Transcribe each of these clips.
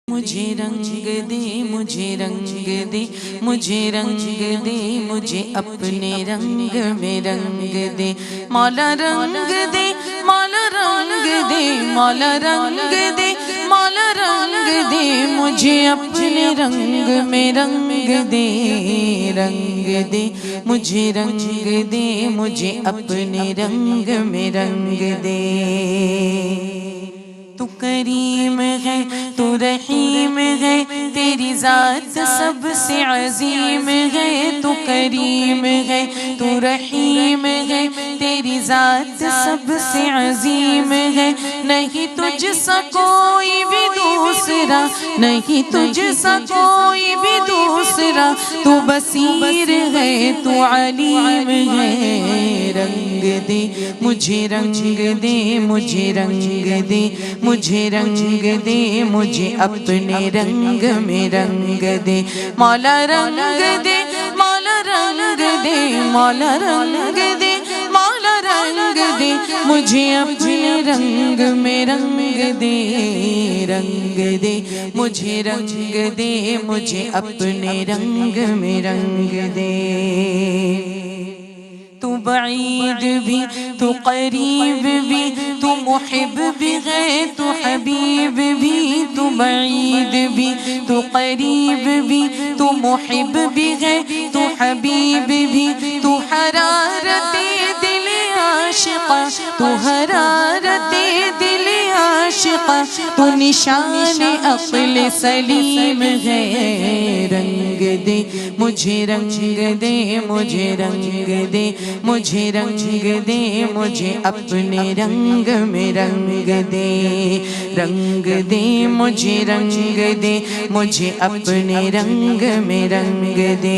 مجھے رنگ دے مجھے رنگ دے مجھے رنگ دے مجھے اپنے رنگ میں رنگ دے مولا رنگ دے مولا رنگ دے مولا رنگ دے مولا رنگ دے مجھے اپنے رنگ میں رنگ دے رنگ دے مجھے رنگ دے مجھے اپنے رنگ میں رنگ دے تو کریم ہے تو رحیم ہے تیری ذات سب سے عظیم ہے تو کریم ہے تو رحیم ہے تیری ذات سب سے عظیم ہے نہیں تجھ سا کوئی بھی دوسرا نہیں تجھ سا کوئی بھی دوسرا تو بصیر ہے تو علیم ہے رنگ دے مجھے رنگ دے مجھے رنگ دے مجھے رنگ دے مجھے اپنے رنگ میں رنگ دے مولا رنگ دے مولا رنگ دے مولا رنگ دے مولا رنگ دے مجھے اپنے رنگ میں رنگ دے رنگ دے مجھے رنگ دے مجھے اپنے رنگ میں رنگ دے تو بعید بھی تو قریب بھی تو محب بھی ہے تو حبیب بھی تو بعید بھی تو قریب بھی تو محب بھی ہے تو حبیب بھی تو حرارت دل عاشقہ تو حرارت دل عاشقہ تو نشان عقل سلیم ہے رنگ دے مجھے رنگ دے مجھے رنگ دے مجھے رنگ دے مجھے اپنے رنگ میں رنگ دے رنگ دے مجھے رنگ دے مجھے اپنے رنگ میں رنگ دے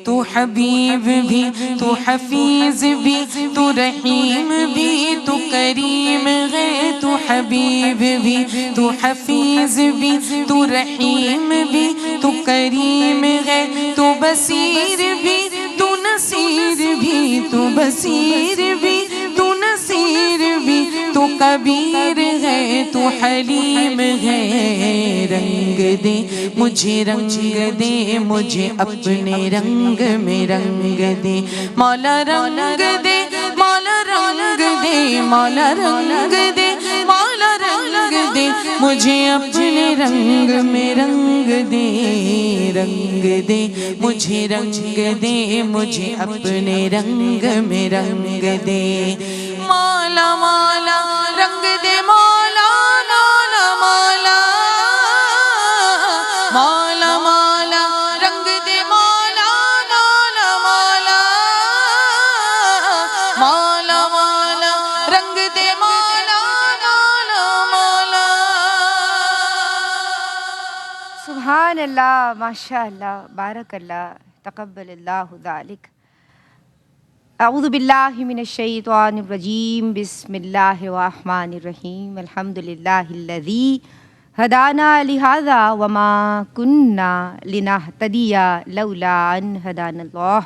تو حبیب بھی تو حفیظ بھی تو رحیم بھی تو کریم ہے تو حبیب بھی تو حفیظ بھی تو رحیم بھی تو کریم ہے تو بصیر بھی تو نصیر بھی تو بصیر بھی تو نصیر بھی تو کبیر ہے تو حلیم ہے رنگ دے مجھے رنگ دے مجھے اپنے رنگ میں رنگ دے مولا رنگ دے مولا رنگ دے مولا رنگ دے مولا رنگ دے مجھے اپنے رنگ میں رنگ دے رنگ دے مجھے رنگ دے مجھے اپنے رنگ میں رنگ دے مولا مولا رنگ دے مولا مولا مولا مولا مولا رنگ دے مولا مولا مولا مولا مولا رنگ دے مولا مولا مولا سبحان اللہ ماشاء اللہ بارک اللہ تقبل اللہ ذالک اعوذ باللہ من الشیطان الرجیم بسم اللہ الرحمن الرحیم الحمدللہ الذی ہدانا لہذا وما کننا لنہتدی لولا ان ہدانا اللہ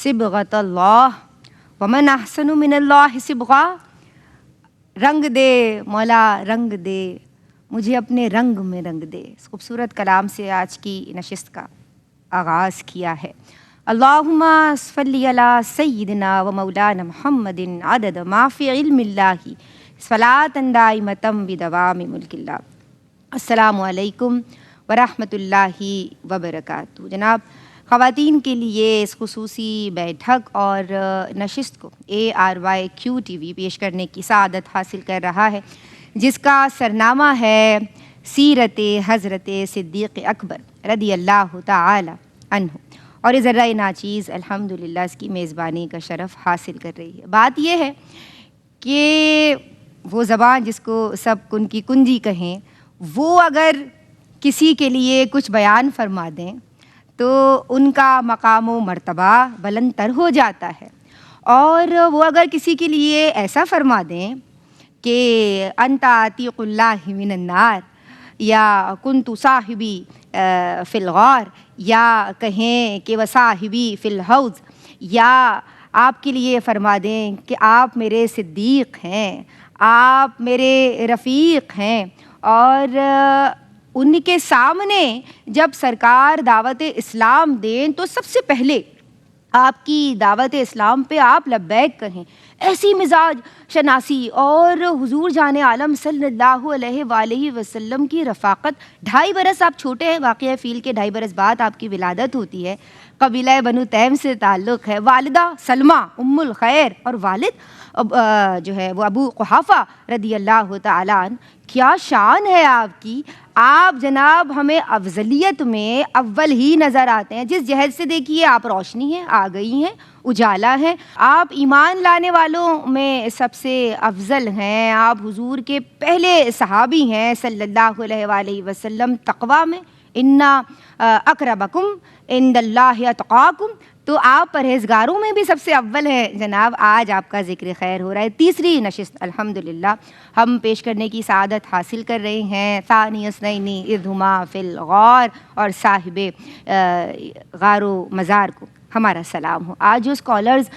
صبغۃ اللہ ومن احسن من اللہ صبغہ رنگ دے مولا رنگ دے مجھے اپنے رنگ میں رنگ دے اس خوبصورت کلام سے آج کی نشست کا آغاز کیا ہے اللہم صلی علی سیدنا و مولانا محمد عدد ما فی علم اللہ صلاۃ دائمۃ بدوام ملک اللہ السلام علیکم ورحمۃ اللہ وبرکاتہ جناب خواتین کے لیے اس خصوصی بیٹھک اور نشست کو ARYQ-TV پیش کرنے کی سعادت حاصل کر رہا ہے جس کا سرنامہ ہے سیرت حضرت صدیق اکبر رضی اللہ تعالی عنہ اور ذرہ ناچیز الحمدللہ اس کی میزبانی کا شرف حاصل کر رہی ہے۔ بات یہ ہے کہ وہ زبان جس کو سب کن کی کنجی کہیں وہ اگر کسی کے لیے کچھ بیان فرما دیں تو ان کا مقام و مرتبہ بلند تر ہو جاتا ہے، اور وہ اگر کسی کے لیے ایسا فرما دیں کہ انت عتیق اللہ من النار یا کنت صاحبی فی الغار یا کہیں کہ وصاحبی فی الحوض یا آپ کے لیے فرما دیں کہ آپ میرے صدیق ہیں، آپ میرے رفیق ہیں اور ان کے سامنے جب سرکار دعوت اسلام دیں تو سب سے پہلے آپ کی دعوت اسلام پہ آپ لبیک کہیں، ایسی مزاج شناسی اور حضور جان عالم صلی اللہ علیہ وآلہ وسلم کی رفاقت۔ 2.5 برس آپ چھوٹے ہیں، واقعہ فیل کے 2.5 برس بعد آپ کی ولادت ہوتی ہے، قبیلہ بنو تیم سے تعلق ہے، والدہ سلمہ ام الخیر اور والد جو ہے وہ ابو قحافہ رضی اللہ تعالیٰ عنہ۔ کیا شان ہے آپ کی، آپ جناب ہمیں افضلیت میں اول ہی نظر آتے ہیں، جس جہت سے دیکھیے آپ روشنی ہیں، آ گئی ہیں، اجالا ہیں، آپ ایمان لانے والوں میں سب سے افضل ہیں، آپ حضور کے پہلے صحابی ہیں صلی اللہ علیہ وآلہ وسلم، تقویٰ میں انا اقربکم عند اللہ اتقاکم، تو آپ پرہیزگاروں میں بھی سب سے اول ہیں جناب۔ آج آپ کا ذکر خیر ہو رہا ہے، تیسری نشست الحمدللہ ہم پیش کرنے کی سعادت حاصل کر رہے ہیں، ثانی اثنین اذ ہما فی الغار، اور صاحب غار و مزار کو ہمارا سلام ہو۔ آج جو اسکالرز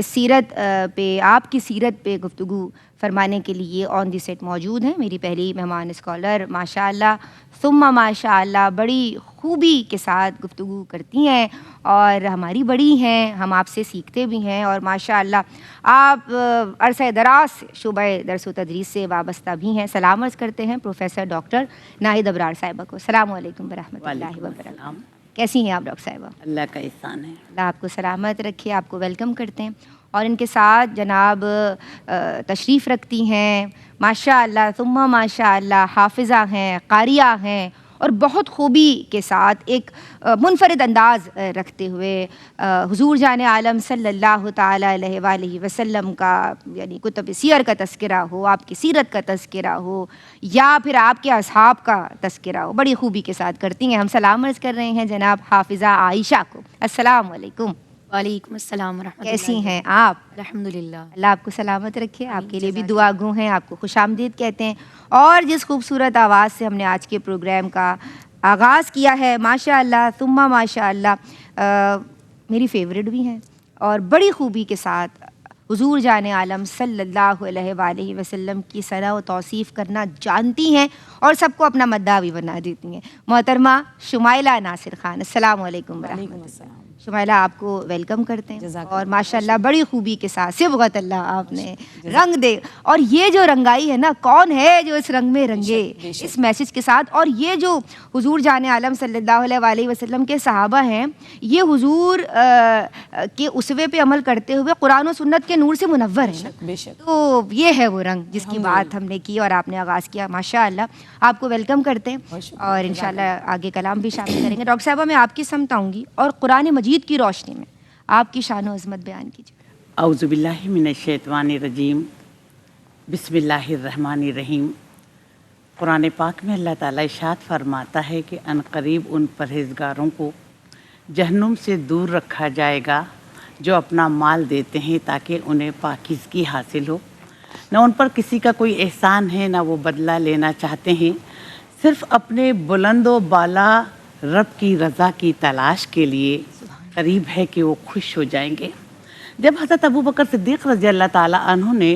سیرت پہ، آپ کی سیرت پہ گفتگو فرمانے کے لیے آن دی سیٹ موجود ہیں، میری پہلی مہمان اسکالر ماشاء اللہ ثم ماشاء اللہ بڑی خوبی کے ساتھ گفتگو کرتی ہیں اور ہماری بڑی ہیں، ہم آپ سے سیکھتے بھی ہیں، اور ماشاء اللہ آپ عرصہ دراز سے شعبہ درس و تدریس سے وابستہ بھی ہیں۔ سلام عرض کرتے ہیں پروفیسر ڈاکٹر ناہید ابرار صاحبہ کو۔ السلام علیکم ورحمۃ اللہ وبرکاتہ۔ کیسی ہیں آپ ڈاکٹر صاحبہ؟ اللہ کا احسان ہے، اللہ آپ کو سلامت رکھے، آپ کو ویلکم کرتے ہیں۔ اور ان کے ساتھ جناب تشریف رکھتی ہیں ماشاء اللہ ثم ماشاء اللہ، حافظہ ہیں، قاریہ ہیں، اور بہت خوبی کے ساتھ ایک منفرد انداز رکھتے ہوئے حضور جان عالم صلی اللہ تعالیٰ علیہ وآلہ وسلم کا، یعنی کتب سیر کا تذکرہ ہو، آپ کی سیرت کا تذکرہ ہو، یا پھر آپ کے اصحاب کا تذکرہ ہو، بڑی خوبی کے ساتھ کرتی ہیں۔ ہم سلام عرض کر رہے ہیں جناب حافظہ عائشہ کو۔ السلام علیکم۔ وعلیکم السلام ورحمۃ اللہ۔ کیسی ہیں آپ؟ الحمدللہ۔ اللہ آپ کو سلامت رکھے، آپ کے لیے بھی دعا گو ہیں، آپ کو خوش آمدید کہتے ہیں۔ اور جس خوبصورت آواز سے ہم نے آج کے پروگرام کا آغاز کیا ہے ماشاء اللہ ثم ماشاء اللہ، میری فیوریٹ بھی ہیں اور بڑی خوبی کے ساتھ حضور جان عالم صلی اللہ علیہ وآلہ وسلم کی ثنا و توصیف کرنا جانتی ہیں اور سب کو اپنا مداح بھی بنا دیتی ہیں۔ محترمہ شمائلہ ناصر خان، السلام علیکم ورحمۃ اللہ۔ شمائلہ آپ کو ویلکم کرتے ہیں، اور ماشاءاللہ بڑی خوبی کے ساتھ صبغت اللہ آپ نے رنگ دے، اور یہ جو رنگائی ہے نا، کون ہے جو اس رنگ میں رنگے، اس میسج کے ساتھ۔ اور یہ جو حضور جان عالم صلی اللہ علیہ وآلہ وسلم کے صحابہ ہیں، یہ حضور کے اسوے پہ عمل کرتے ہوئے قرآن و سنت کے نور سے منور ہیں، تو یہ ہے وہ رنگ جس کی بات ہم نے کی اور آپ نے آغاز کیا۔ ماشاء اللہ آپ کو ویلکم کرتے ہیں، اور انشاءاللہ آگے کلام بھی شامل کریں گے۔ ڈاکٹر صاحبہ میں آپ کی سمت آؤں گی اور قرآن مجید کی روشنی میں آپ کی شان و عظمت بیان کیجیے۔ اعوذ باللہ من الشیطان الرجیم، بسم اللہ الرحمن الرحیم۔ قرآن پاک میں اللہ تعالیٰ ارشاد فرماتا ہے کہ ان قریب ان پرہیزگاروں کو جہنم سے دور رکھا جائے گا جو اپنا مال دیتے ہیں تاکہ انہیں پاکیزگی حاصل ہو، نہ ان پر کسی کا کوئی احسان ہے نہ وہ بدلہ لینا چاہتے ہیں، صرف اپنے بلند و بالا رب کی رضا کی تلاش کے لیے قریب ہے کہ وہ خوش ہو جائیں گے۔ جب حضرت ابو بکر صدیق رضی اللہ تعالیٰ عنہ نے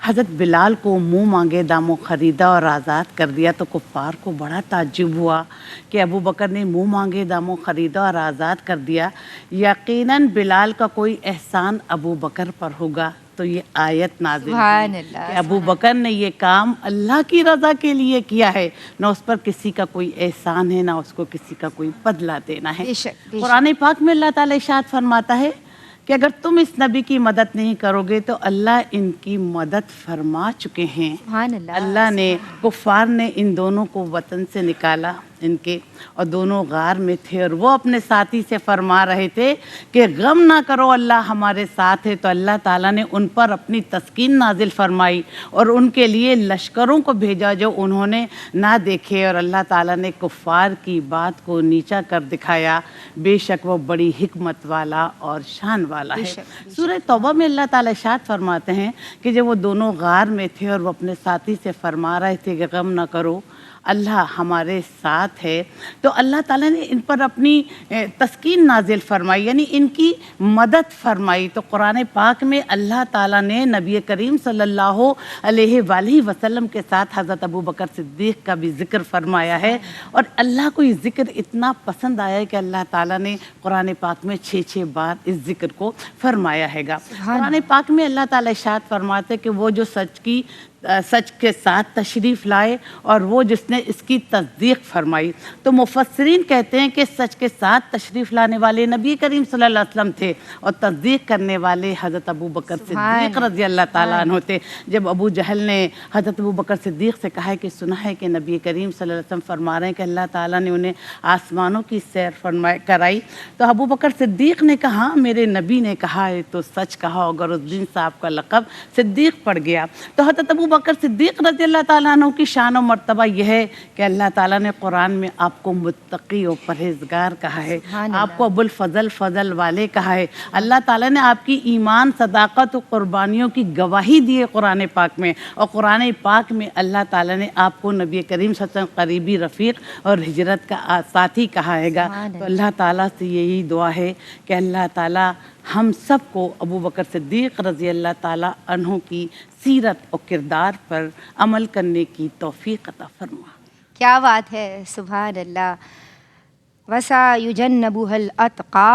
حضرت بلال کو منہ مانگے داموں خریدا اور آزاد کر دیا تو کفار کو بڑا تعجب ہوا کہ ابو بکر نے منہ مانگے داموں خریدا اور آزاد کر دیا، یقیناً بلال کا کوئی احسان ابو بکر پر ہوگا۔ تو یہ آیت نازل ہوئی کہ ابو بکر نے یہ کام اللہ کی رضا کے لیے کیا ہے، نہ اس پر کسی کا کوئی احسان ہے نہ اس کو کسی کا کوئی بدلہ دینا ہے۔ قرآن پاک میں اللہ تعالیٰ ارشاد فرماتا ہے کہ اگر تم اس نبی کی مدد نہیں کرو گے تو اللہ ان کی مدد فرما چکے ہیں۔ اللہ نے، کفار نے ان دونوں کو وطن سے نکالا ان کے، اور دونوں غار میں تھے، اور وہ اپنے ساتھی سے فرما رہے تھے کہ غم نہ کرو، اللہ ہمارے ساتھ ہے۔ تو اللہ تعالیٰ نے ان پر اپنی تسکین نازل فرمائی اور ان کے لیے لشکروں کو بھیجا جو انہوں نے نہ دیکھے، اور اللہ تعالیٰ نے کفار کی بات کو نیچا کر دکھایا۔ بے شک وہ بڑی حکمت والا اور شان والا ہے۔ سورہ توبہ میں اللہ تعالیٰ ارشاد فرماتے ہیں کہ جب وہ دونوں غار میں تھے اور وہ اپنے ساتھی سے فرما رہے تھے کہ غم نہ کرو، اللہ ہمارے ساتھ ہے، تو اللہ تعالیٰ نے ان پر اپنی تسکین نازل فرمائی، یعنی ان کی مدد فرمائی۔ تو قرآن پاک میں اللہ تعالیٰ نے نبی کریم صلی اللہ علیہ وآلہ وسلم کے ساتھ حضرت ابو بکر صدیق کا بھی ذکر فرمایا ہے، اور اللہ کو یہ ذکر اتنا پسند آیا ہے کہ اللہ تعالیٰ نے قرآن پاک میں 6 بار اس ذکر کو فرمایا ہے گا۔ قرآن پاک میں اللہ تعالیٰ ارشاد فرماتے ہیں کہ وہ جو سچ کے ساتھ تشریف لائے اور وہ جس نے اس کی تصدیق فرمائی۔ تو مفسرین کہتے ہیں کہ سچ کے ساتھ تشریف لانے والے نبی کریم صلی اللہ علیہ وسلم تھے، اور تصدیق کرنے والے حضرت ابو بکر صدیق رضی اللہ تعالیٰ عنہ تھے۔ جب ابو جہل نے حضرت ابو بکر صدیق سے کہا کہ سنا ہے کہ نبی کریم صلی اللہ علیہ وسلم فرما رہے ہیں کہ اللہ تعالیٰ نے انہیں آسمانوں کی سیر کرائی، تو ابو بکر صدیق نے کہا میرے نبی نے کہا ہے تو سچ کہا، اگر اس دن صاحب کا لقب صدیق پڑ گیا۔ تو حضرت ابو بکر صدیق رضی اللہ تعالیٰ عنہ کی شان و مرتبہ یہ ہے کہ اللہ تعالیٰ نے قرآن میں آپ کو متقی و پرہیزگار کہا ہے، آپ کو ابو الفضل فضل والے کہا ہے۔ اللہ تعالیٰ نے آپ کی ایمان، صداقت و قربانیوں کی گواہی دی ہے قرآن پاک میں، اور قرآن پاک میں اللہ تعالیٰ نے آپ کو نبی کریم صلی اللہ علیہ وسلم قریبی رفیق اور ہجرت کا ساتھی کہا ہے گا۔ تو اللہ تعالیٰ سے یہی دعا ہے کہ اللہ تعالیٰ ہم سب کو ابو بکر صدیق رضی اللہ تعالیٰ عنہ کی سیرت اور کردار پر عمل کرنے کی توفیق عطا فرما۔ کیا بات ہے، سبحان اللہ۔ وَسَيُجَنَّبُهَا الْأَتْقَى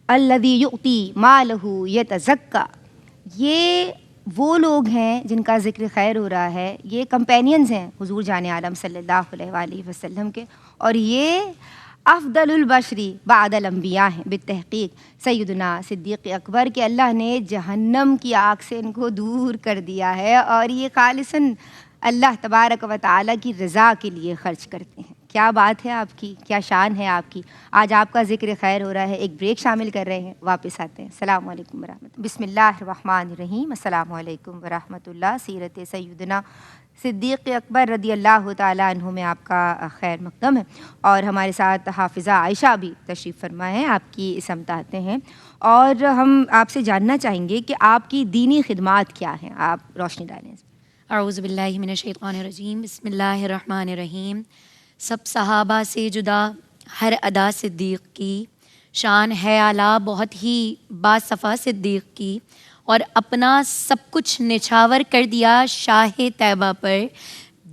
الَّذِي يُؤْتِي مَالَهُ يَتَزَكَّى، یہ وہ لوگ ہیں جن کا ذکر خیر ہو رہا ہے، یہ کمپینینز ہیں حضور جان عالم صلی اللہ علیہ وآلہ وسلم کے، اور یہ افضل البشری بعد الانبیاء ہیں بالتحقیق سیدنا صدیق اکبر کے اللہ نے جہنم کی آگ سے ان کو دور کر دیا ہے، اور یہ خالصاً اللہ تبارک و تعالیٰ کی رضا کے لیے خرچ کرتے ہیں۔ کیا بات ہے آپ کی، کیا شان ہے آپ کی۔ آج آپ کا ذکر خیر ہو رہا ہے، ایک بریک شامل کر رہے ہیں، واپس آتے ہیں۔ السلام علیکم ورحمۃ اللہ۔ بسم اللہ الرحمن الرحیم۔ السلام علیکم ورحمۃ اللہ۔ سیرت سیدنا صدیق اکبر رضی اللہ تعالیٰ عنہ میں آپ کا خیر مقدم ہے، اور ہمارے ساتھ حافظہ عائشہ بھی تشریف فرما ہے، آپ کی سمت آتے ہیں، اور ہم آپ سے جاننا چاہیں گے کہ آپ کی دینی خدمات کیا ہیں، آپ روشنی ڈالیں۔ اعوذ باللہ من الشیطان الرجیم، بسم اللہ الرحمن الرحیم۔ سب صحابہ سے جدا ہر ادا صدیق کی، شان ہے اعلیٰ بہت ہی باصفا صدیق کی، اور اپنا سب کچھ نچھاور کر دیا شاہ طیبہ پر،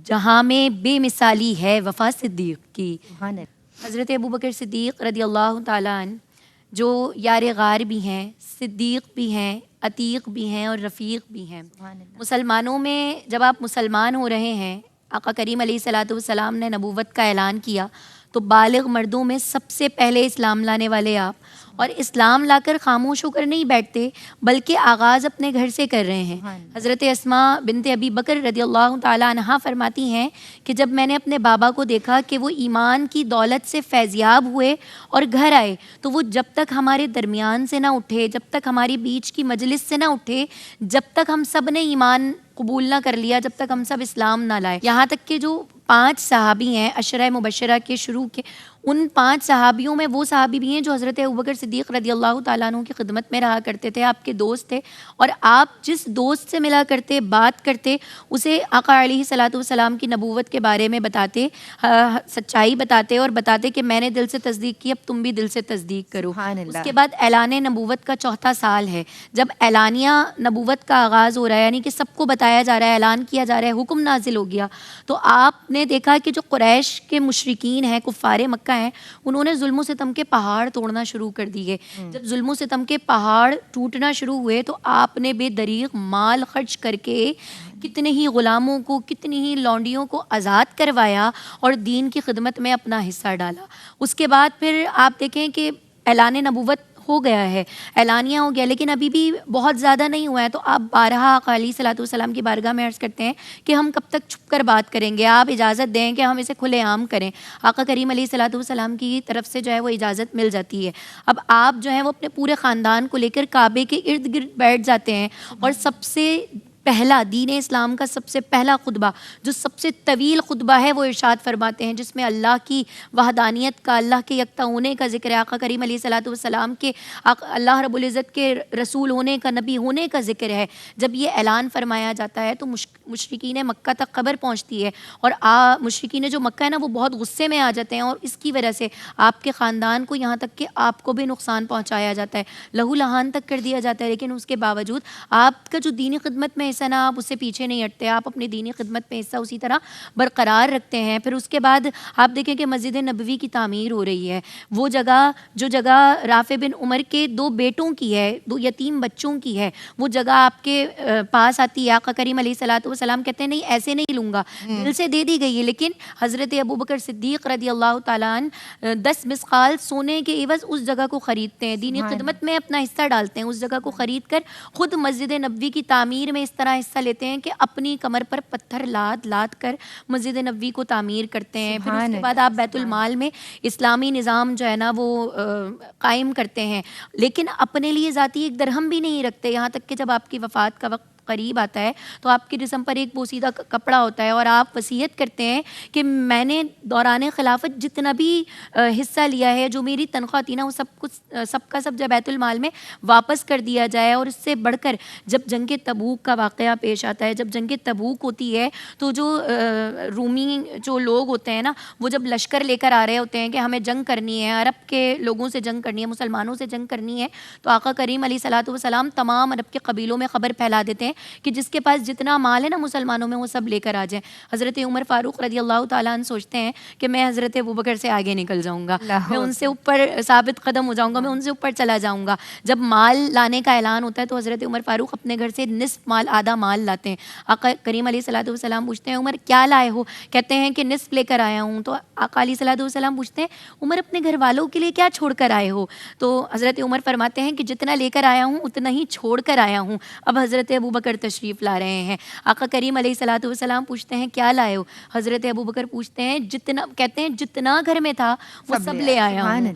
جہاں میں بے مثالی ہے وفا صدیق کی۔ حضرت ابو بکر صدیق رضی اللہ تعالیٰ عنہ جو یار غار بھی ہیں، صدیق بھی ہیں، عتیق بھی ہیں، اور رفیق بھی ہیں۔ مسلمانوں میں جب آپ مسلمان ہو رہے ہیں، آقا کریم علیہ الصلاۃ والسلام نے نبوت کا اعلان کیا، تو بالغ مردوں میں سب سے پہلے اسلام لانے والے آپ، اور اسلام لا کر خاموش ہو کر نہیں بیٹھتے بلکہ آغاز اپنے گھر سے کر رہے ہیں۔ حضرت اسماء بنت ابی بکر رضی اللہ تعالیٰ عنہا فرماتی ہیں کہ جب میں نے اپنے بابا کو دیکھا کہ وہ ایمان کی دولت سے فیضیاب ہوئے اور گھر آئے، تو وہ جب تک ہمارے درمیان سے نہ اٹھے، جب تک ہماری بیچ کی مجلس سے نہ اٹھے، جب تک ہم سب نے ایمان قبول نہ کر لیا، جب تک ہم سب اسلام نہ لائے۔ یہاں تک کہ جو 5 صحابی ہیں عشرہ مبشرہ کے شروع کے، ان 5 صحابیوں میں وہ صحابی بھی ہیں جو حضرت ابوبکر صدیق رضی اللہ تعالیٰ عنہ کی خدمت میں رہا کرتے تھے، آپ کے دوست تھے، اور آپ جس دوست سے ملا کرتے، بات کرتے، اسے آقا علیہ الصلاۃ والسلام کی نبوت کے بارے میں بتاتے، سچائی بتاتے، اور بتاتے کہ میں نے دل سے تصدیق کی، اب تم بھی دل سے تصدیق کرو۔ اس کے بعد اعلان نبوت کا 4تھا سال ہے، جب اعلانیہ نبوت کا آغاز ہو رہا ہے، یعنی کہ سب کو بتایا جا رہا ہے، اعلان کیا جا رہا ہے، حکم نازل ہو گیا، تو آپ نے دیکھا کہ جو قریش کے مشرکین ہیں، کفار مکہ ہیں، انہوں نے ظلم و ستم کے پہاڑ توڑنا شروع کر دیے۔ جب ظلم و ستم کے پہاڑ ٹوٹنا شروع ہوئے تو آپ نے بے دریغ مال خرچ کر کے کتنے ہی غلاموں کو، کتنی ہی لونڈیوں کو آزاد کروایا اور دین کی خدمت میں اپنا حصہ ڈالا۔ اس کے بعد پھر آپ دیکھیں کہ اعلان نبوت ہو گیا ہے، اعلانیہ ہو گیا، لیکن ابھی بھی بہت زیادہ نہیں ہوا ہے، تو آپ بارہا آقا علیہ الصلوۃ والسلام کی بارگاہ میں عرض کرتے ہیں کہ ہم کب تک چھپ کر بات کریں گے، آپ اجازت دیں کہ ہم اسے کھلے عام کریں۔ آقا کریم علیہ الصلوۃ والسلام کی طرف سے جو ہے وہ اجازت مل جاتی ہے۔ اب آپ جو ہیں وہ اپنے پورے خاندان کو لے کر کعبے کے ارد گرد بیٹھ جاتے ہیں، اور سب سے پہلا دین اسلام کا سب سے پہلا خطبہ جو سب سے طویل خطبہ ہے وہ ارشاد فرماتے ہیں، جس میں اللہ کی وحدانیت کا، اللہ کے یکتا ہونے کا ذکر ہے، آقا کریم علیہ الصلوۃ والسلام کے اللہ رب العزت کے رسول ہونے کا، نبی ہونے کا ذکر ہے۔ جب یہ اعلان فرمایا جاتا ہے تو مشرکین مکہ تک خبر پہنچتی ہے، اور مشرکین جو مکہ ہے نا وہ بہت غصے میں آ جاتے ہیں، اور اس کی وجہ سے آپ کے خاندان کو، یہاں تک کہ آپ کو بھی نقصان پہنچایا جاتا ہے، لہو لہان تک کر دیا جاتا ہے، لیکن اس کے باوجود آپ کا جو دینی خدمت میں حصہ نا، آپ اس سے پیچھے نہیں ہٹتے، آپ اپنی دینی خدمت میں حصہ اسی طرح برقرار رکھتے ہیں۔ پھر اس کے بعد آپ دیکھیں کہ مسجد نبوی کی تعمیر ہو رہی ہے، وہ جگہ جو جگہ رافع بن عمر کے 2 بیٹوں کی ہے، 2 یتیم بچوں کی ہے، وہ جگہ آپ کے پاس آتی ہے۔ آقا کریم علیہ الصلوۃ والسلام کہتے ہیں نہیں ایسے نہیں لوں گا، دل سے دے دی گئی ہے، لیکن حضرت ابوبکر صدیق رضی اللہ تعالیٰ عنہ 10 مثقال سونے کے عوض اس جگہ کو خریدتے ہیں، دینی خدمت میں اپنا حصہ ڈالتے ہیں، اس جگہ کو خرید کر خود مسجد نبوی کی تعمیر میں اس طرح حصہ لیتے ہیں کہ اپنی کمر پر پتھر لاد لاد کر مسجد نبوی کو تعمیر کرتے ہیں۔ پھر اس کے بعد آپ بیت المال میں اسلامی نظام جو ہے نا وہ قائم کرتے ہیں، لیکن اپنے لیے ذاتی ایک درہم بھی نہیں رکھتے، یہاں تک کہ جب آپ کی وفات کا وقت قریب آتا ہے تو آپ کے جسم پر ایک بوسیدہ کپڑا ہوتا ہے، اور آپ وصیت کرتے ہیں کہ میں نے دوران خلافت جتنا بھی حصہ لیا ہے، جو میری تنخواہ تھی نا، وہ سب کا سب جب بیت المال میں واپس کر دیا جائے۔ اور اس سے بڑھ کر جب جنگ تبوک کا واقعہ پیش آتا ہے، جب جنگ تبوک ہوتی ہے تو جو رومی جو لوگ ہوتے ہیں نا، وہ جب لشکر لے کر آ رہے ہوتے ہیں کہ ہمیں جنگ کرنی ہے، عرب کے لوگوں سے جنگ کرنی ہے، مسلمانوں سے جنگ کرنی ہے، تو آقا کریم علیہ الصلوۃ والسلام تمام عرب کے قبیلوں میں خبر پھیلا دیتے ہیں کہ جس کے پاس جتنا مال ہے نا مسلمانوں میں، وہ سب لے کر آ جائیں۔ حضرت عمر فاروق رضی اللہ تعالیٰ عنہ سوچتے ہیں کہ میں حضرت ابوبکر سے آگے نکل جاؤں گا، میں ان سے اوپر ثابت قدم ہو جاؤں گا، میں ان سے اوپر چلا جاؤں گا۔ جب مال لانے کا اعلان ہوتا ہے تو حضرت عمر فاروق اپنے گھر سے نصف مال، آدھا مال لاتے ہیں۔ آقا کریم علیہ الصلوۃ والسلام پوچھتے ہیں عمر کیا لائے ہو؟ کہتے ہیں کہ نصف لے کر آیا ہوں۔ تو آقا علیہ الصلوۃ والسلام پوچھتے ہیں عمر اپنے گھر والوں کے لیے کیا چھوڑ کر آئے ہو؟ تو حضرت عمر فرماتے ہیں کہ جتنا لے کر آیا ہوں اتنا ہی چھوڑ کر آیا ہوں، اب حضرت ابوبکر تشریف لا رہے ہیں۔ آقا کریم علیہ الصلوۃ والسلام پوچھتے ہیں کیا لائے ہو؟ حضرت ابوبکر پوچھتے ہیں کہتے ہیں جتنا گھر میں تھا وہ سب لے آیا ہوں۔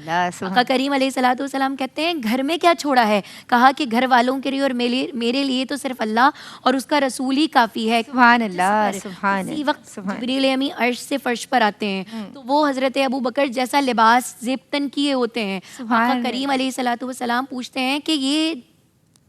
آقا کریم علیہ الصلوۃ والسلام کہتے ہیں گھر میں کیا چھوڑا ہے؟ کہا کہ گھر والوں کے لیے اور میرے لیے تو صرف اللہ اور اس کا رسول ہی کافی ہے۔ سبحان اللہ، سبحان اسی وقت جبریل امی عرش سے فرش پر آتے ہیں تو وہ حضرت ابوبکر جیسا لباس زیبتن کیے ہوتے ہیں۔ آقا کریم علیہ الصلوۃ والسلام پوچھتے ہیں کہ یہ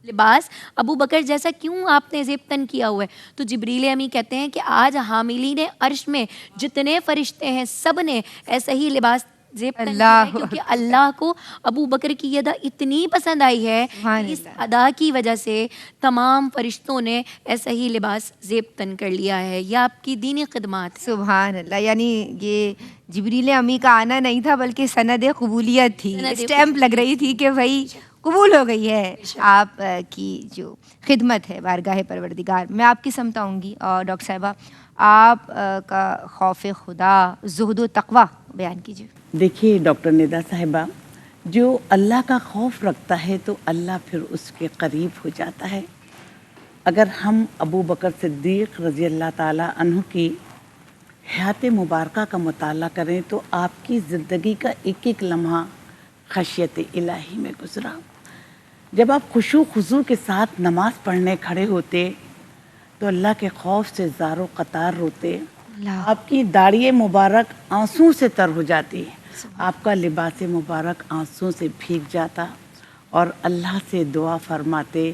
لباس ابو بکر جیسا کیوں آپ نے زیبتن کیا ہوا ہے؟ تو جبریل امی کہتے ہیں کہ آج حاملین عرش میں جتنے فرشتے ہیں سب نے ایسا ہی لباس زیبتن کیا ہے، کیونکہ اللہ کو ابو بکر کی یہ ادا اتنی پسند آئی ہے کہ اس ادا کی وجہ سے تمام فرشتوں نے ایسا ہی لباس زیبتن کر لیا ہے۔ یہ آپ کی دینی خدمات ہے۔ سبحان اللہ، یعنی یہ جبریل امی کا آنا نہیں تھا بلکہ سند قبولیت تھی، اسٹیمپ لگ رہی تھی کہ بھائی قبول ہو گئی ہے آپ کی جو خدمت ہے بارگاہ پروردگار۔ میں آپ کی سمت آؤں گی، اور ڈاکٹر صاحبہ آپ کا خوف خدا، زہد و تقوی بیان کیجیے۔ دیکھیے ڈاکٹر ندا صاحبہ، جو اللہ کا خوف رکھتا ہے تو اللہ پھر اس کے قریب ہو جاتا ہے۔ اگر ہم ابو بکر صدیق رضی اللہ تعالیٰ عنہ کی حیات مبارکہ کا مطالعہ کریں تو آپ کی زندگی کا ایک ایک لمحہ خشیت الہی میں گزرا۔ جب آپ خشوع خضوع کے ساتھ نماز پڑھنے کھڑے ہوتے تو اللہ کے خوف سے زار و قطار روتے، آپ کی داڑھی مبارک آنسوں سے تر ہو جاتی، آپ کا لباس مبارک آنسوں سے بھیگ جاتا، اور اللہ سے دعا فرماتے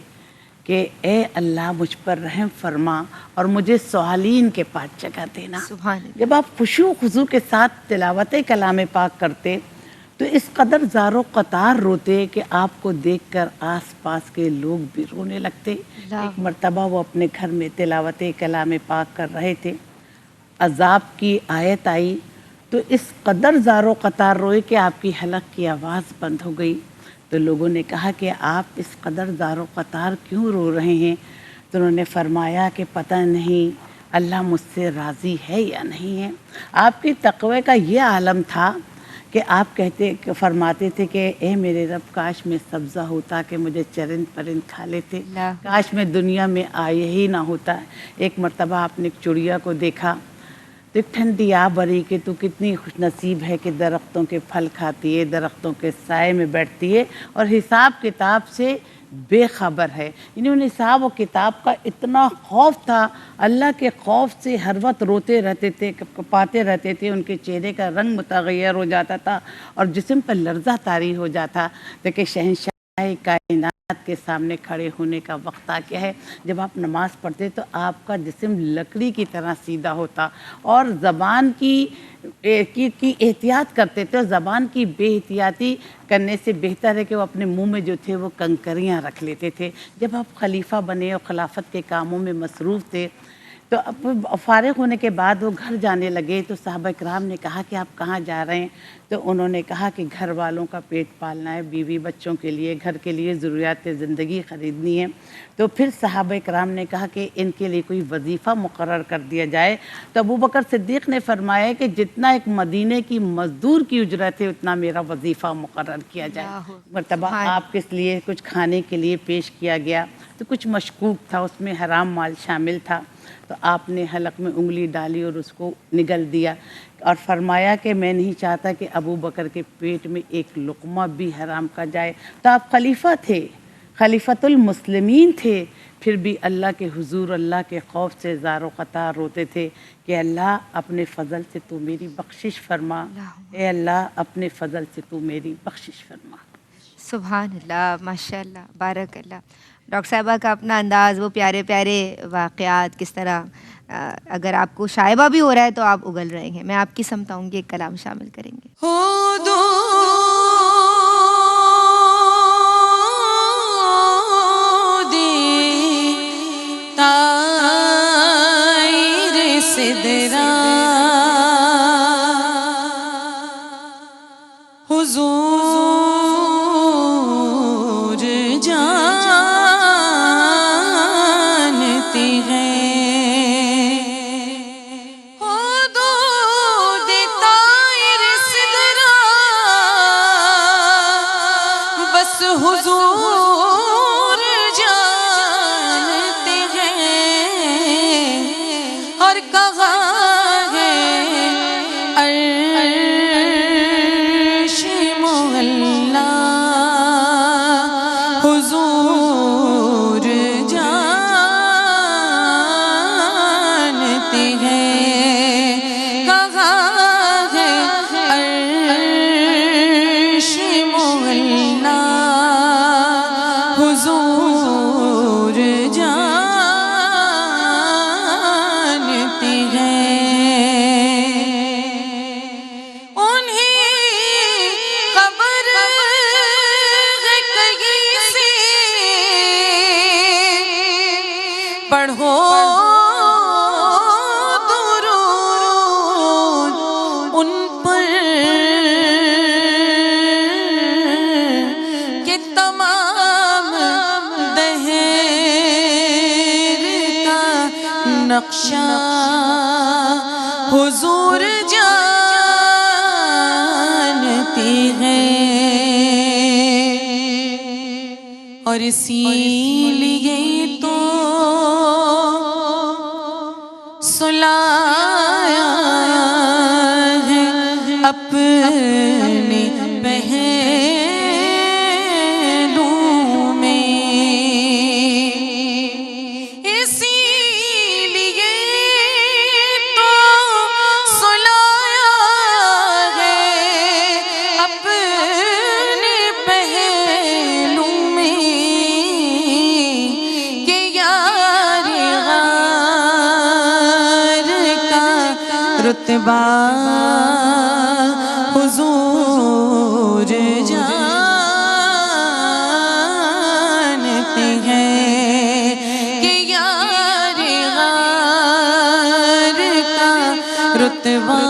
کہ اے اللہ مجھ پر رحم فرما اور مجھے سوالین کے پاس جگہ دینا۔ جب آپ خشوع خضوع کے ساتھ تلاوت کلام پاک کرتے تو اس قدر زار و قطار روتے کہ آپ کو دیکھ کر آس پاس کے لوگ بھی رونے لگتے۔ ایک مرتبہ وہ اپنے گھر میں تلاوت کلام پاک کر رہے تھے، عذاب کی آیت آئی تو اس قدر زار و قطار روئے کہ آپ کی حلق کی آواز بند ہو گئی۔ تو لوگوں نے کہا کہ آپ اس قدر زار و قطار کیوں رو رہے ہیں؟ تو انہوں نے فرمایا کہ پتہ نہیں اللہ مجھ سے راضی ہے یا نہیں ہے۔ آپ کی تقوی کا یہ عالم تھا کہ آپ فرماتے تھے کہ اے میرے رب کاش میں سبزہ ہوتا کہ مجھے چرند پرند کھا لیتے، کاش میں دنیا میں آئے ہی نہ ہوتا۔ ایک مرتبہ آپ نے ایک چڑیا کو دیکھا تو ایک ٹھنڈی آ بری کہ تو کتنی خوش نصیب ہے کہ درختوں کے پھل کھاتی ہے، درختوں کے سائے میں بیٹھتی ہے اور حساب کتاب سے بے خبر ہے. یعنی انہیں حساب و کتاب کا اتنا خوف تھا، اللہ کے خوف سے ہر وقت روتے رہتے تھے، کپاتے رہتے تھے، ان کے چہرے کا رنگ متغیر ہو جاتا تھا اور جسم پر لرزہ طاری ہو جاتا. دیکھیں شہنشاہ کائنات کے سامنے کھڑے ہونے کا وقت آ گیا ہے. جب آپ نماز پڑھتے تو آپ کا جسم لکڑی کی طرح سیدھا ہوتا اور زبان کی احتیاط کرتے تھے. زبان کی بے احتیاطی کرنے سے بہتر ہے کہ وہ اپنے منہ میں جو تھے وہ کنکریاں رکھ لیتے تھے. جب آپ خلیفہ بنے اور خلافت کے کاموں میں مصروف تھے تو اب فارغ ہونے کے بعد وہ گھر جانے لگے تو صحابہ کرام نے کہا کہ آپ کہاں جا رہے ہیں؟ تو انہوں نے کہا کہ گھر والوں کا پیٹ پالنا ہے، بیوی بچوں کے لیے، گھر کے لیے ضروریات زندگی خریدنی ہے. تو پھر صحابہ کرام نے کہا کہ ان کے لیے کوئی وظیفہ مقرر کر دیا جائے. تو ابوبکر صدیق نے فرمایا کہ جتنا ایک مدینے کی مزدور کی اجرت ہے اتنا میرا وظیفہ مقرر کیا جائے. مرتبہ آپ کے لیے کچھ کھانے کے لیے پیش کیا گیا تو کچھ مشکوک تھا، اس میں حرام مال شامل تھا. تو آپ نے حلق میں انگلی ڈالی اور اس کو نگل دیا اور فرمایا کہ میں نہیں چاہتا کہ ابو بکر کے پیٹ میں ایک لقمہ بھی حرام کا جائے. تو آپ خلیفہ تھے، خلیفۃ المسلمین تھے، پھر بھی اللہ کے حضور اللہ کے خوف سے زار و قطار روتے تھے کہ اللہ اپنے فضل سے تو میری بخشش فرما، اے اللہ اپنے فضل سے تو میری بخشش فرما. سبحان اللہ، ماشاء اللہ، بارک اللہ. ڈاکٹر صاحبہ کا اپنا انداز، وہ پیارے پیارے واقعات کس طرح اگر آپ کو شائبہ بھی ہو رہا ہے تو آپ اگل رہے ہیں. میں آپ کی سمت آؤں گی، ایک کلام شامل کریں گے. حضور جانتے ہیں اور کہاں ہے عرش معلا، حضور جانتے ہیں کہاں ہے عرش معلا، حضور جانتے ہیں. انہیں خبر ہے کہیں سے، پڑھو درود ان پر کہ تمام نقشہ حضور جانتے ہیں. اور اسی لیے تو سلایا ہے اپنے پہلو میں. رتبہ حضور جانتے ہیں کہ یار غار کا رتبہ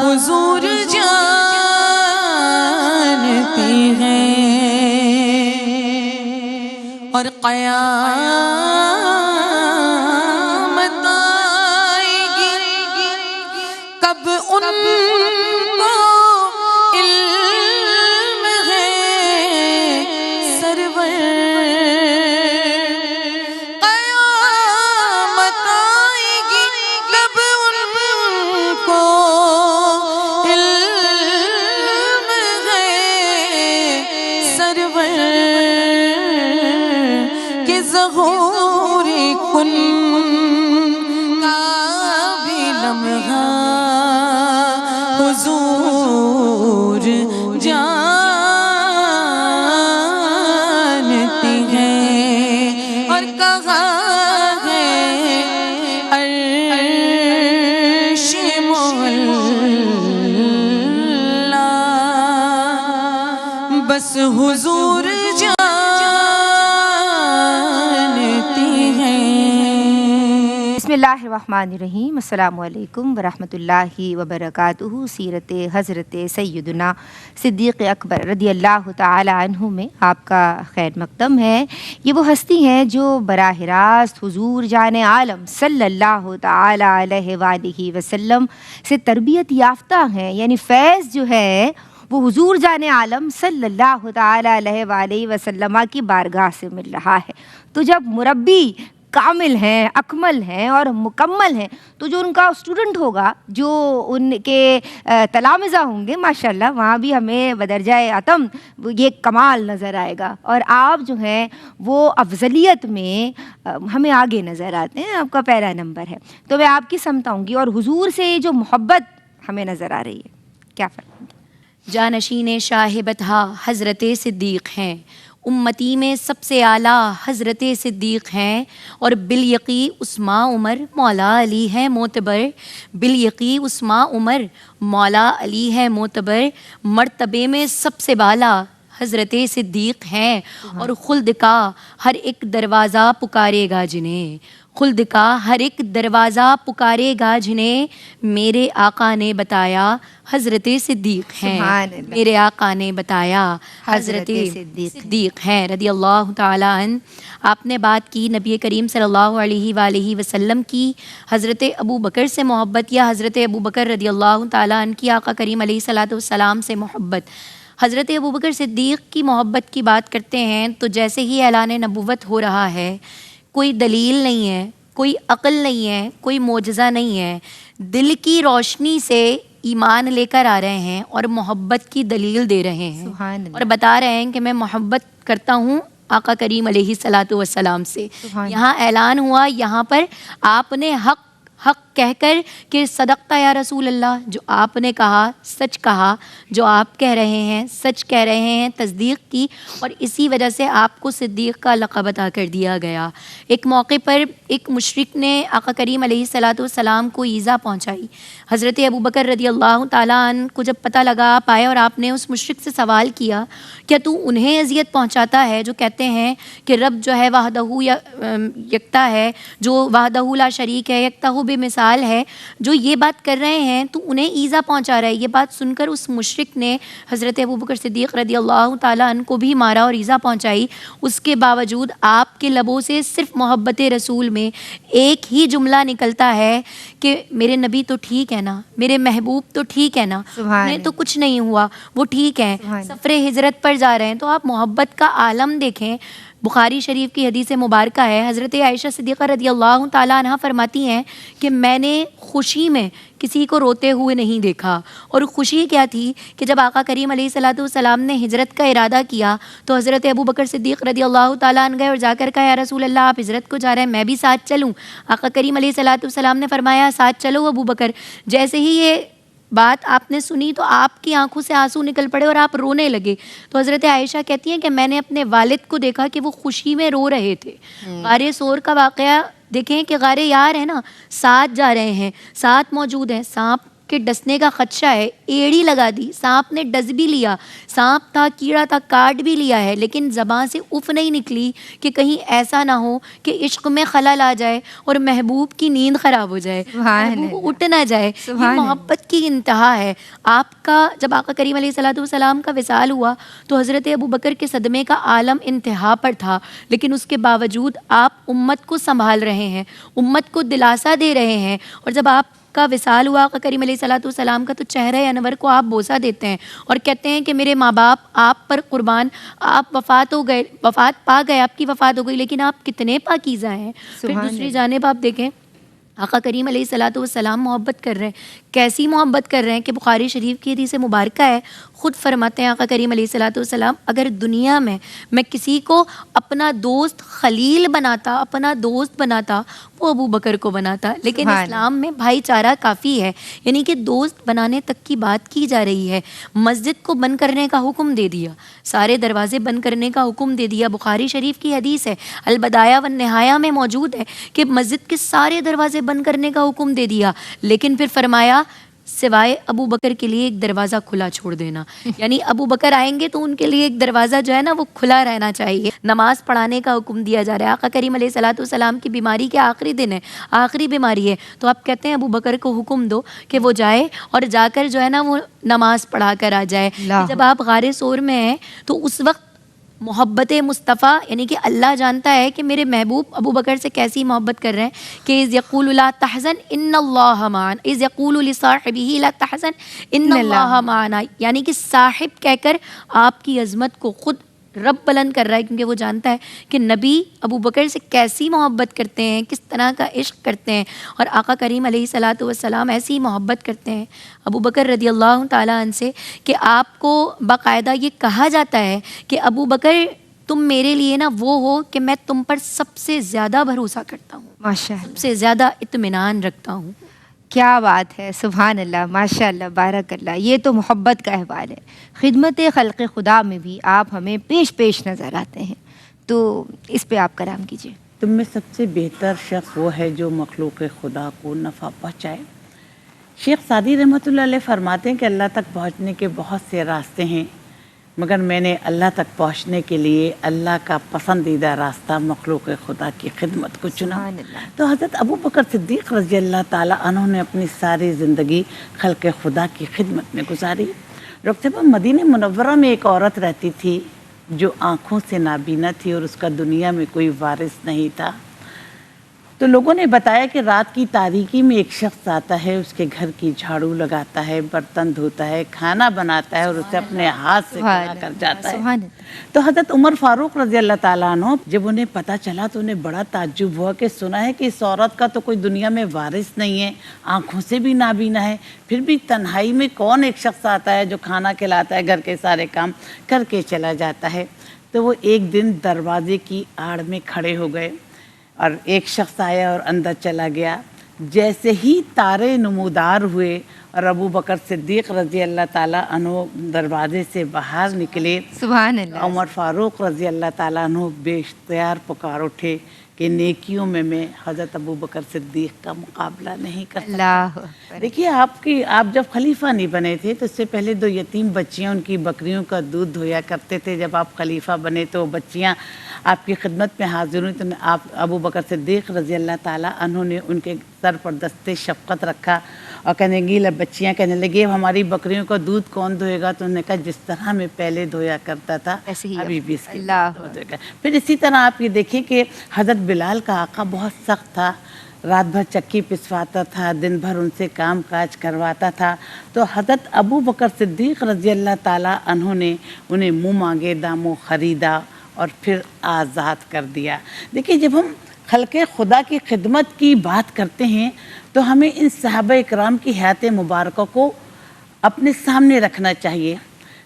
حضور جانتے ہیں. اور قیامت اب ان کو علم ہے سرور، قیامت آئے گی کب ان کو علم ہے سرور. حضور جانتے ہیں، اور کہاں ہے عرش معلا، بس حضور جانتے ہیں۔ بسم اللہ الرحمن الرحیم، السلام علیکم ورحمۃ اللہ وبرکاتہ۔ سیرت حضرت سیدنا صدیق اکبر رضی اللہ تعالی عنہ میں آپ کا خیر مقدم ہے۔ یہ وہ ہستی ہیں جو براہ راست حضور جان عالم صلی اللہ تعالی علیہ وآلہ وسلم سے تربیت یافتہ ہیں، یعنی فیض جو ہے وہ حضور جان عالم صلی اللہ تعالی علیہ وآلہ وسلم کی بارگاہ سے مل رہا ہے۔ تو جب مربی کامل ہیں، اکمل ہیں اور مکمل ہیں، تو جو ان کا اسٹوڈنٹ ہوگا، جو ان کے تلامذہ ہوں گے، ماشاءاللہ وہاں بھی ہمیں بدرجہ اتم یہ کمال نظر آئے گا، اور آپ جو ہیں وہ افضلیت میں ہمیں آگے نظر آتے ہیں، آپ کا پہلا نمبر ہے۔ تو میں آپ کی سمت آؤں گی، اور حضور سے جو محبت ہمیں نظر آ رہی ہے، کیا فرمائیں گے؟ جانشین شاہ بطحہ حضرت صدیق ہیں، امتی میں سب سے اعلیٰ حضرت صدیق ہیں، اور بالیقی عثمان عمر مولا علی ہے معتبر، بالیقی عثمان عمر مولا علی ہے معتبر، مرتبے میں سب سے بالا حضرت صدیق ہیں، اور خلد کا ہر ایک دروازہ پکارے گا جنہیں، خلد کا ہر ایک دروازہ پکارے گا جنہیں میرے آقا نے بتایا حضرت صدیق ہیں، میرے آقا نے بتایا حضرت صدیق ہیں رضی اللہ تعالیٰ عنہ۔ آپ نے بات کی نبی کریم صلی اللہ علیہ وآلہ وسلم کی، حضرت ابو بکر سے محبت یا حضرت ابو بکر رضی اللہ تعالیٰ عنہ کی آقا کریم علیہ الصلاۃ والسلام سے محبت۔ حضرت ابو بکر صدیق کی محبت کی بات کرتے ہیں تو جیسے ہی اعلان نبوت ہو رہا ہے، کوئی دلیل نہیں ہے، کوئی عقل نہیں ہے، کوئی معجزہ نہیں ہے، دل کی روشنی سے ایمان لے کر آ رہے ہیں اور محبت کی دلیل دے رہے ہیں، اور بتا رہے ہیں کہ میں محبت کرتا ہوں آقا کریم علیہ الصلاۃ والسلام سے۔ یہاں اعلان ہوا، یہاں پر آپ نے حق کہہ کر کہ صدقتا یا رسول اللہ، جو آپ نے کہا سچ کہا، جو آپ کہہ رہے ہیں سچ کہہ رہے ہیں، تصدیق کی، اور اسی وجہ سے آپ کو صدیق کا لقب عطا کر دیا گیا۔ ایک موقع پر ایک مشرک نے آقا کریم علیہ الصلاۃ والسلام کو ایذا پہنچائی، حضرت ابو بکر رضی اللہ تعالیٰ عنہ کو جب پتہ لگا، آپ آئے اور آپ نے اس مشرک سے سوال کیا، کیا تو انہیں اذیت پہنچاتا ہے جو کہتے ہیں کہ رب جو ہے وحدہ یکتا ہے، جو وحدہ لا شریک ہے، یکتا بے مثال ہے، جو یہ بات کر رہے ہیں تو انہیں ایذا پہنچا رہا ہے۔ یہ بات سن کر اس مشرک نے حضرت ابوبکر صدیق رضی اللہ تعالیٰ عنہ کو بھی مارا اور ایذا پہنچائی۔ اس کے باوجود آپ کے لبوں سے صرف محبت رسول میں ایک ہی جملہ نکلتا ہے کہ میرے نبی تو ٹھیک ہے نا، میرے محبوب تو ٹھیک ہے نا، انہیں تو کچھ نہیں ہوا، وہ ٹھیک ہیں، سفر ہجرت پر جا رہے ہیں۔ تو آپ محبت کا عالم دیکھیں۔ بخاری شریف کی حدیث مبارکہ ہے، حضرت عائشہ صدیقہ رضی اللہ تعالیٰ عنہ فرماتی ہیں کہ میں نے خوشی میں کسی کو روتے ہوئے نہیں دیکھا، اور خوشی کیا تھی کہ جب آقا کریم علیہ الصلاۃ والسلام نے ہجرت کا ارادہ کیا تو حضرت ابو بکر صدیق رضی اللہ تعالیٰ عنہ گئے اور جا کر کہا یا رسول اللہ آپ ہجرت کو جا رہے ہیں، میں بھی ساتھ چلوں؟ آقا کریم علیہ الصلاۃ والسلام نے فرمایا ساتھ چلو ابو بکر۔ جیسے ہی یہ بات آپ نے سنی تو آپ کی آنکھوں سے آنسو نکل پڑے اور آپ رونے لگے۔ تو حضرت عائشہ کہتی ہیں کہ میں نے اپنے والد کو دیکھا کہ وہ خوشی میں رو رہے تھے۔ غار ثور کا واقعہ دیکھیں کہ غار یار ہے نا، ساتھ جا رہے ہیں، ساتھ موجود ہیں، سانپ کے ڈسنے کا خدشہ ہے، ایڑی لگا دی، سانپ نے ڈس بھی لیا، سانپ تھا، کیڑا تھا، کاٹ بھی لیا ہے، لیکن زبان سے اف نہیں نکلی کہ کہیں ایسا نہ ہو کہ عشق میں خلل آ جائے اور محبوب کی نیند خراب ہو جائے، محبوب اٹھ نہ جائے۔ یہ محبت کی انتہا ہے۔ آپ کا جب آقا کریم علیہ الصلوۃ والسلام کا وصال ہوا تو حضرت ابو بکر کے صدمے کا عالم انتہا پر تھا، لیکن اس کے باوجود آپ امت کو سنبھال رہے ہیں، امت کو دلاسا دے رہے ہیں۔ اور جب آپ کا وصال ہوا آقا کریم علیہ الصلوۃ والسلام کا تو چہرہ انور کو آپ بوسہ دیتے ہیں اور کہتے ہیں کہ میرے ماں باپ آپ پر قربان، آپ وفات ہو گئے، وفات پا گئے، آپ کی وفات ہو گئی، لیکن آپ کتنے پاکیزہ ہیں۔ پھر دوسری جانب آپ دیکھیں آقا کریم علیہ الصلاۃ والسلام محبت کر رہے ہیں، کیسی محبت کر رہے ہیں کہ بخاری شریف کی حدیث مبارکہ ہے، خود فرماتے ہیں آقا کریم علیہ الصلاۃ والسلام، اگر دنیا میں کسی کو اپنا دوست خلیل بناتا، اپنا دوست بناتا، وہ ابو بکر کو بناتا، لیکن سبحان اسلام میں بھائی چارہ کافی ہے، یعنی کہ دوست بنانے تک کی بات کی جا رہی ہے۔ مسجد کو بند کرنے کا حکم دے دیا، سارے دروازے بند کرنے کا حکم دے دیا، بخاری شریف کی حدیث ہے، البدایہ والنہایہ میں موجود ہے کہ مسجد کے سارے دروازے بند کرنے کا حکم دے دیا، لیکن پھر فرمایا سوائے ابو بکر کے لیے ایک دروازہ کھلا چھوڑ دینا، یعنی ابو بکر آئیں گے تو ان کے لیے ایک دروازہ جو ہے نا وہ کھلا رہنا چاہیے۔ نماز پڑھانے کا حکم دیا جا رہا ہے، آقا کریم علیہ الصلاۃ والسلام کی بیماری کے آخری دن ہے، آخری بیماری ہے، تو آپ کہتے ہیں ابو بکر کو حکم دو کہ وہ جائے اور جا کر جو ہے نا وہ نماز پڑھا کر آ جائے۔ جب آپ غار ثور میں ہیں تو اس وقت محبت مصطفیٰ، یعنی کہ اللہ جانتا ہے کہ میرے محبوب ابو بکر سے کیسی محبت کر رہے ہیں کہ اذ یقول لا تحزن ان اللہ معنا، اذ یقول لصاحبہ لا تحزن ان اللہ معنا، یعنی کہ صاحب کہہ کر آپ کی عظمت کو خود رب بلند کر رہا ہے، کیونکہ وہ جانتا ہے کہ نبی ابو بکر سے کیسی محبت کرتے ہیں، کس طرح کا عشق کرتے ہیں، اور آقا کریم علیہ الصلاۃ والسلام ایسی محبت کرتے ہیں ابو بکر رضی اللہ تعالیٰ عنہ سے کہ آپ کو باقاعدہ یہ کہا جاتا ہے کہ ابو بکر تم میرے لیے نا وہ ہو کہ میں تم پر سب سے زیادہ بھروسہ کرتا ہوں، ماشاء اللہ، سب سے زیادہ اطمینان رکھتا ہوں۔ کیا بات ہے، سبحان اللہ، ماشاء اللہ، بارک اللہ۔ یہ تو محبت کا احوال ہے۔ خدمت خلق خدا میں بھی آپ ہمیں پیش نظر آتے ہیں، تو اس پہ آپ کلام کیجیے۔ تم میں سب سے بہتر شخص وہ ہے جو مخلوق خدا کو نفع پہنچائے۔ شیخ سعدی رحمۃ اللہ علیہ فرماتے ہیں کہ اللہ تک پہنچنے کے بہت سے راستے ہیں، مگر میں نے اللہ تک پہنچنے کے لیے اللہ کا پسندیدہ راستہ مخلوق خدا کی خدمت کو چنا۔ سبحان اللہ۔ تو حضرت ابو بکر صدیق رضی اللہ تعالیٰ عنہ نے اپنی ساری زندگی خلق خدا کی خدمت میں گزاری۔ ڈاکٹر صاحب، مدینہ منورہ میں ایک عورت رہتی تھی جو آنکھوں سے نابینا تھی اور اس کا دنیا میں کوئی وارث نہیں تھا۔ تو لوگوں نے بتایا کہ رات کی تاریکی میں ایک شخص آتا ہے، اس کے گھر کی جھاڑو لگاتا ہے، برتن دھوتا ہے، کھانا بناتا ہے اور اسے اپنے ہاتھ سے کھلا کر جاتا ہے۔ تو حضرت عمر فاروق رضی اللہ تعالیٰ عنہ جب انہیں پتہ چلا تو انہیں بڑا تعجب ہوا کہ سنا ہے کہ اس عورت کا تو کوئی دنیا میں وارث نہیں ہے، آنکھوں سے بھی نابینا ہے، پھر بھی تنہائی میں کون ایک شخص آتا ہے جو کھانا کھلاتا ہے، گھر کے سارے کام کر کے چلا جاتا ہے۔ تو وہ ایک دن دروازے کی آڑ میں کھڑے ہو گئے اور ایک شخص آیا اور اندر چلا گیا۔ جیسے ہی تارے نمودار ہوئے اور ابو بکر صدیق رضی اللہ تعالیٰ عنہ دروازے سے باہر نکلے، سبحان اللہ، عمر فاروق رضی اللہ تعالیٰ عنہ بے اختیار پکار اٹھے کہ نیکیوں میں حضرت ابو بکر صدیق کا مقابلہ نہیں کر سکتا۔ اللہ دیکھیے، آپ جب خلیفہ نہیں بنے تھے تو اس سے پہلے 2 یتیم بچیاں ان کی بکریوں کا دودھ دھویا کرتے تھے۔ جب آپ خلیفہ بنے تو بچیاں آپ کی خدمت میں حاضر ہوئی تو آپ ابو بکر صدیق رضی اللہ تعالیٰ عنہ نے ان کے سر پر دستے شفقت رکھا اور بچیاں کہنے لگی اب ہماری بکریوں کا دودھ کون دھوئے گا؟ تو انہوں نے کہا جس طرح میں پہلے دھویا کرتا تھا ایسے ہی ابھی بھی اس کے اللہ دھوئے گا۔ پھر اسی طرح آپ یہ دیکھیں کہ حضرت بلال کا آقا بہت سخت تھا، رات بھر چکی پسواتا تھا، دن بھر ان سے کام کاج کرواتا تھا۔ تو حضرت ابو بکر صدیق رضی اللہ تعالیٰ عنہ نے انہیں منہ مانگے داموں خریدا اور پھر آزاد کر دیا۔ دیکھیے، جب ہم خلق خدا کی خدمت کی بات کرتے ہیں تو ہمیں ان صحابہ اکرام کی حیات مبارکہ کو اپنے سامنے رکھنا چاہیے۔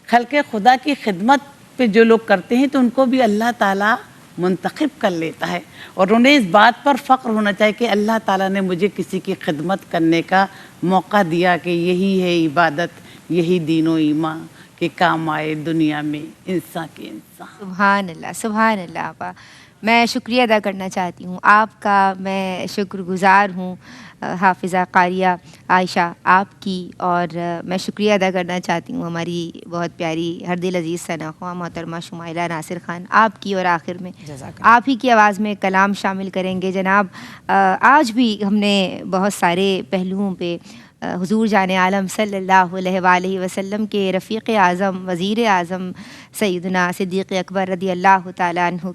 خلق خدا کی خدمت پہ جو لوگ کرتے ہیں تو ان کو بھی اللہ تعالیٰ منتخب کر لیتا ہے، اور انہیں اس بات پر فخر ہونا چاہیے کہ اللہ تعالیٰ نے مجھے کسی کی خدمت کرنے کا موقع دیا کہ یہی ہے عبادت، یہی دین و ایمان کے کام آئے دنیا میں انسان کے انسان۔ سبحان اللہ، سبحان اللہ۔ آپا، میں شکریہ ادا کرنا چاہتی ہوں آپ کا، میں شکر گزار ہوں حافظہ قاریہ عائشہ آپ کی، اور میں شکریہ ادا کرنا چاہتی ہوں ہماری بہت پیاری ہر دل عزیز ثنا خواہ محترمہ شمائلہ ناصر خان آپ کی، اور آخر میں آپ ہی کی آواز میں کلام شامل کریں گے۔ جناب، آج بھی ہم نے بہت سارے پہلوؤں پہ حضور جان عالم صلی اللہ علیہ وآلہ وسلم کے رفیق اعظم وزیر اعظم سیدنا صدیق اکبر رضی اللہ تعالیٰ عنہ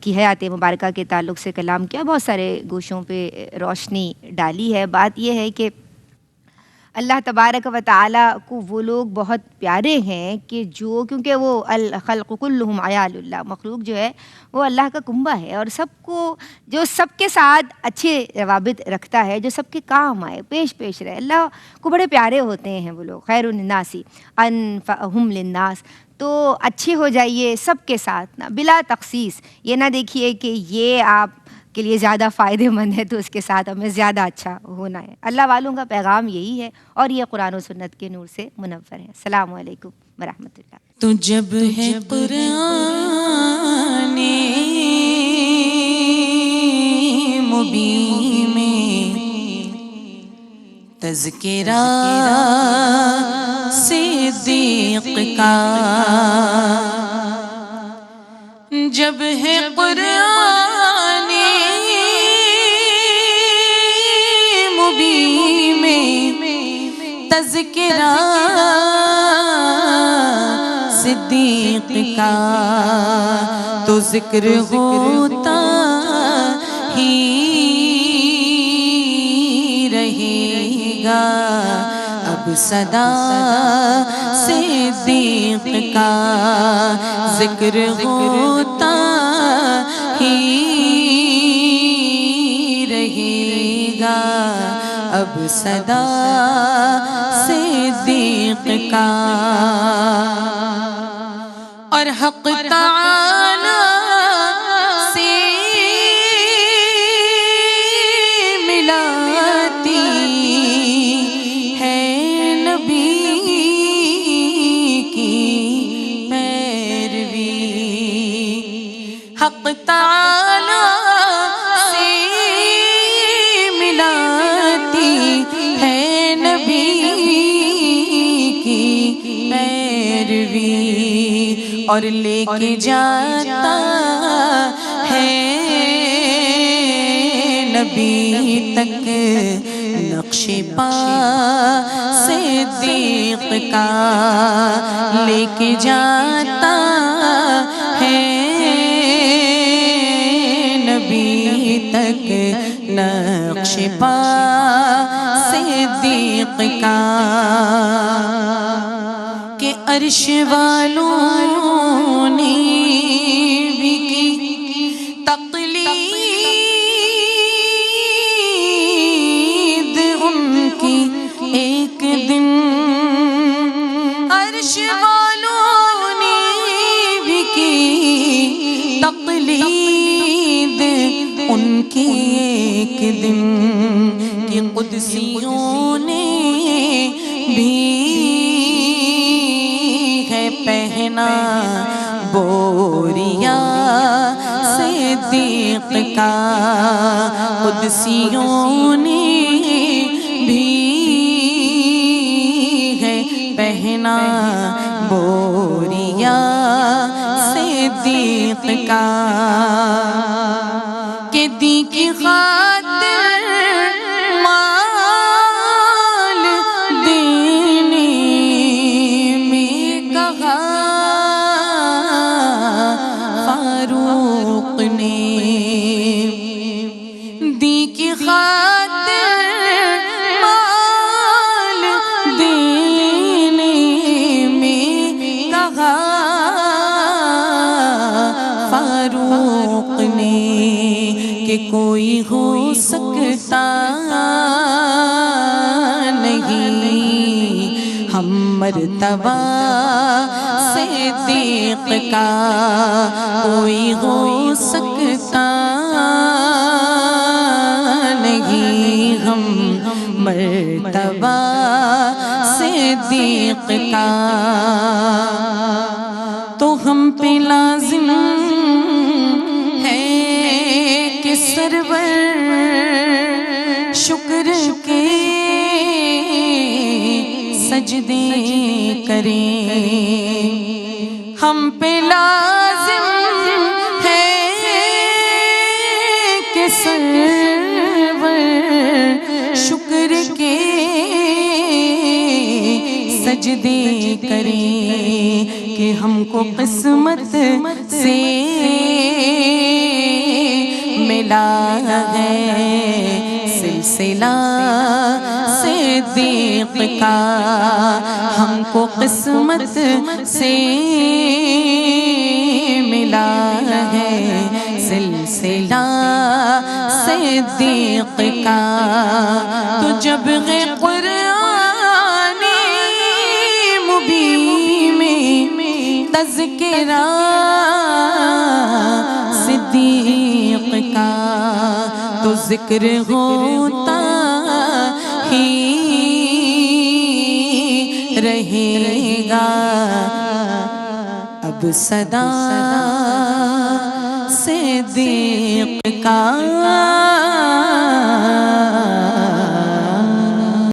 کی حیات مبارکہ کے تعلق سے کلام کیا، بہت سارے گوشوں پہ روشنی ڈالی ہے۔ بات یہ ہے کہ اللہ تبارک و تعالیٰ کو وہ لوگ بہت پیارے ہیں کہ جو کیونکہ وہ الخلق کلہم عیال اللہ، مخلوق جو ہے وہ اللہ کا کنبہ ہے، اور سب کو جو سب کے ساتھ اچھے روابط رکھتا ہے، جو سب کے کام آئے، پیش رہے، اللہ کو بڑے پیارے ہوتے ہیں وہ لوگ. خیر الناس انفعہم للناس. تو اچھے ہو جائیے سب کے ساتھ نا، بلا تخصیص. یہ نہ دیکھیے کہ یہ آپ کے لیے زیادہ فائدہ مند ہے تو اس کے ساتھ ہمیں زیادہ اچھا ہونا ہے. اللہ والوں کا پیغام یہی ہے، اور یہ قرآن و سنت کے نور سے منور ہے. السلام علیکم ورحمۃ اللہ. تو جب ہے قرآن مبین میں تذکرہ صدیق کا، جب ہے قرآن مبین میں تذکرہ صدیق کا، تو ذکر ہوتا ہی رہے گا اب صدا صدیق کا، ذکر ہوتا ہی رہے گا اب صدا صدیق کا. اور حق تعالی سے ملاتی ہے نبی کی پیروی، حق تعالی سے ملاتی ہے نبی کی پیروی، اور لے کے جاتا ہے نبی تک نقش پا صدیق کا، لے کے جاتا ہے نبی تک نقش پا صدیق کا، کہ عرش والوں نے بھی کی تقلید ان کی ایک دن، عرش والوں نے بھی کی تقلید ان کی ایک دن، کہ قدسیوں نے بھی پہنا بوریا صدیق کا، قدسیوں نے بھی ہے پہنا بوریا صدیق کا، کہ دی کی خاطر مال دینے میں کہا فاروق نے، دی کی خاطر مال دینے میں کہا فاروق نے، کہ کوئی ہو سکتا نہیں ہم مرتبہ صدیق کا، کوئی ہو سکتا نہیں ہم مرتبہ صدیق کا. تو ہم پہ لازم ہے کہ سرور شکر کے سجدے کریں، ہم پہ لازم ہے کہ سرور شکر کے سجدے کریں، کہ ہم کو قسمت سے ملا ہے سلسلہ صدیق کا ہم کو قسمت سے ملا ہے، سلسلہ صدیق کا۔ تو جب قرآن مبین میں تذکرہ صدیق کا تو ذکر ہوتا ہی رہے گا، اب صدا صدیق کا